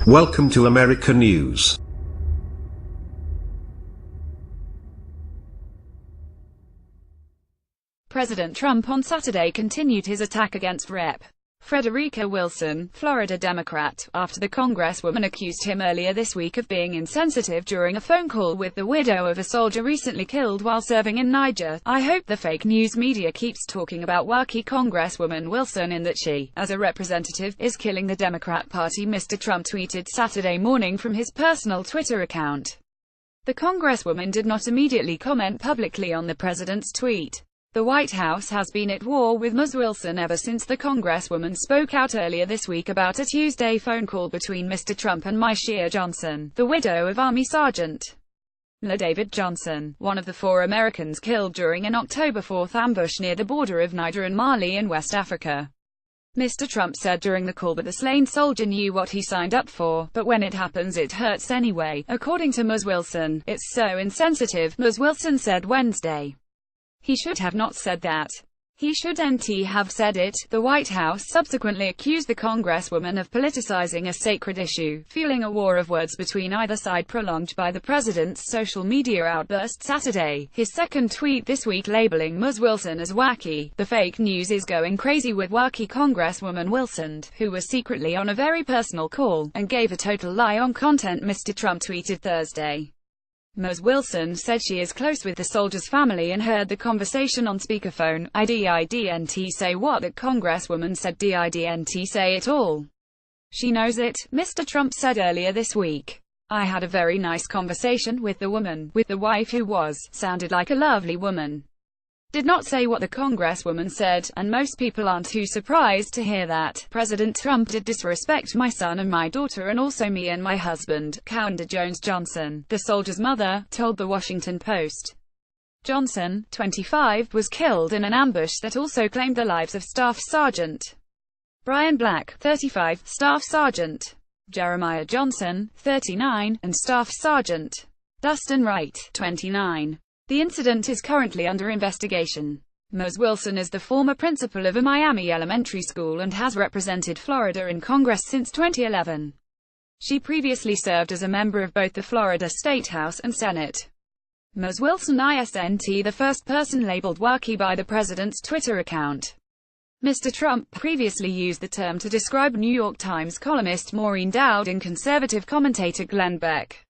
Welcome to America News. President Trump on Saturday continued his attack against Rep. Frederica Wilson, Florida Democrat, after the congresswoman accused him earlier this week of being insensitive during a phone call with the widow of a soldier recently killed while serving in Niger. "I hope the fake news media keeps talking about wacky Congresswoman Wilson and that she, as a representative, is killing the Democrat Party," Mr. Trump tweeted Saturday morning from his personal Twitter account. The congresswoman did not immediately comment publicly on the president's tweet. The White House has been at war with Ms. Wilson ever since the congresswoman spoke out earlier this week about a Tuesday phone call between Mr. Trump and Myshia Johnson, the widow of Army Sergeant David Johnson, one of the 4 Americans killed during an October 4 ambush near the border of Niger and Mali in West Africa. Mr. Trump said during the call that the slain soldier knew what he signed up for, but when it happens it hurts anyway. According to Ms. Wilson, "It's so insensitive," Ms. Wilson said Wednesday. "He should have not said that. He shouldn't have said it." The White House subsequently accused the congresswoman of politicizing a sacred issue, fueling a war of words between either side prolonged by the president's social media outburst Saturday. His second tweet this week labeling Ms. Wilson as wacky. "The fake news is going crazy with wacky Congresswoman Wilson, who was secretly on a very personal call, and gave a total lie on content," Mr. Trump tweeted Thursday. Ms. Wilson said she is close with the soldier's family and heard the conversation on speakerphone. "I didn't say what that congresswoman said. Didn't say it all. She knows it," Mr. Trump said earlier this week. "I had a very nice conversation with the woman, with the wife who sounded like a lovely woman. Did not say what the congresswoman said, and most people aren't too surprised to hear that. President Trump did disrespect my son and my daughter and also me and my husband," Kanda Jones Johnson, the soldier's mother, told The Washington Post. Johnson, 25, was killed in an ambush that also claimed the lives of Staff Sergeant Brian Black, 35, Staff Sergeant Jeremiah Johnson, 39, and Staff Sergeant Dustin Wright, 29. The incident is currently under investigation. Ms. Wilson is the former principal of a Miami elementary school and has represented Florida in Congress since 2011. She previously served as a member of both the Florida State House and Senate. Ms. Wilson isn't the first person labeled wacky by the president's Twitter account. Mr. Trump previously used the term to describe New York Times columnist Maureen Dowd and conservative commentator Glenn Beck.